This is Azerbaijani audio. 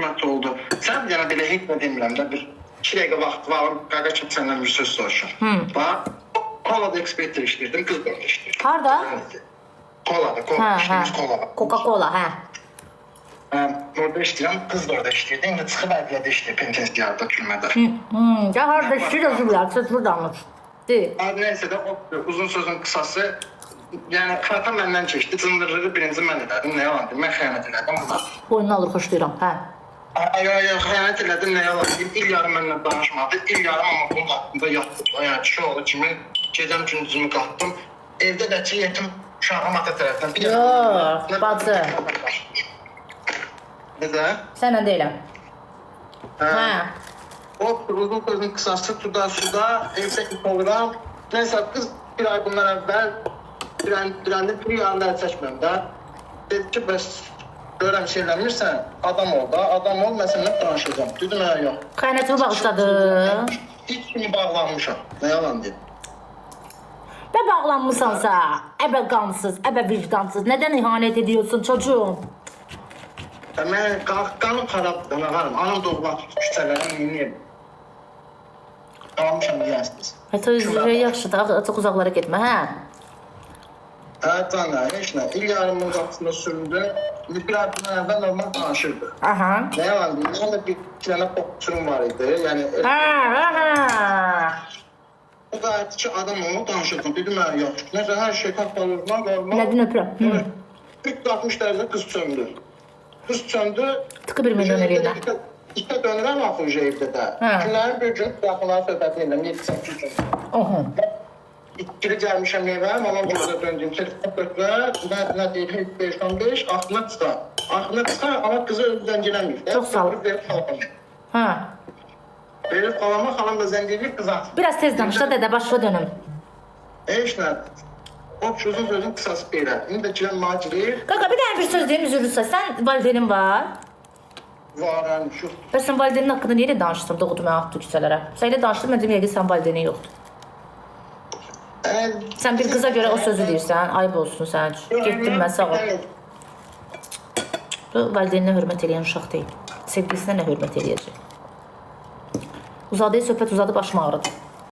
hikmət oldu. Sən bir dənə belə hikmət demirəm də, bir 2 dəqiqə vaxt var, qaqa ki, səndən bir söz soruşum. Bax, kolada ekspert işləyirdim, qız da işləyirdim. Harda? Kolada, işləyimiz kolada. Coca-Cola, hə. Orada işləyirəm, qız da orada işləyirdi. İndi çıxıb ədliyyədə işləyir, penitensiarda, türmədə. Ya harda işləyir, özü bilər, söz buradanmış. Deyil. Neysə də, uzun sözün qısası, yəni xəta məndən keçdi, cındırlığı birinci mən edədim, nə yalan deyim, mən xəyanət elədim. Boynunu alır, xoşlayıram, hə. Yox, xəyanət elədim, nə yalan deyim, il yarım mənlə danışmadı, il yarım amma bunun haqqında yatdım. Yəni kişi oğlu kimi gecəm gündüzümü qatdım, evdə də ki, yetim uşağım ata tərəfdən. Yox, bacı. Necə? Sənə deyiləm. Hə. O uzun sözün qısası tuda suda, evdə oluram. Neysə, qız bir ay bundan əvvəl dirəndi, bir yanında əl çəkməm də. Dedi ki, bəs görəm şeylənmirsən, adam ol da, adam ol, mən sənlə danışacağım. Dedim, hə, yox. Xəyanətimi bağışladı. Hiç kimi bağlanmışam, nə yalan deyim. Və bağlanmışsansa, əbə qansız, əbə vicdansız, nədən ihanət ediyorsun çocuğum? Mən qanım xarabdır, ağarım, anam doğma küçələrəm, yeniyyəm. Qalmışam, deyərsiniz. Hətta üzrə yaxşıdır, çox uzaqlara getmə, hə? Hə, canlar, heç nə. İl yarımın qapısında süründü, bir ay bundan əvvəl normal danışırdı. Aha. Nə yalan deyim, mən də bir dənə popçum var idi, yəni... Hə. O da ayıtdı ki, adam onu danışırdım, dedim, hə, yox. Nəsə, hər şey qapalıqlar, normal. Nədin öpürəm? 360 dərəcə qız çöndü. Qız çöndü... Tıqı 1 milyon eləyirlər. İşte dönürəm axı evdə də. Günlərin bir gün yaxınların söhbətini edirəm, 7-8 gün. Oho. İkili gəlmişəm evə, mamam burada döndüyüm telefon götürər, nə deyir, 5-15, axına çıxar. Axına çıxar, amma qızı özüdən girəməyir. Çox sağ ol. Verib xalama. Hə. Verib xalama, xalam da zəng edir, qız atır. Biraz tez danış da dədə, başına dönüm. Heç nə. O uzun sözün qısası belə. İndi də girəm mənə girir. Qaqa, bir dənə bir söz deyim, üzürürsə, sən validenin var. Var, həm, şu. Bəs sən validenin haqqında niyə elə danışdın, doğdu mən atdı küçələrə? Sən elə danışdın, məncə yəqin sən validenin yoxdur. Sən bir qıza görə o sözü deyirsən, ayıb olsun sənin üçün. Getdim mən, sağ ol. Bu, valideyninə hörmət eləyən uşaq deyil. Sevgilisine nə hörmət eləyəcək? Uzadıya söhbət uzadı, başım ağrıdı.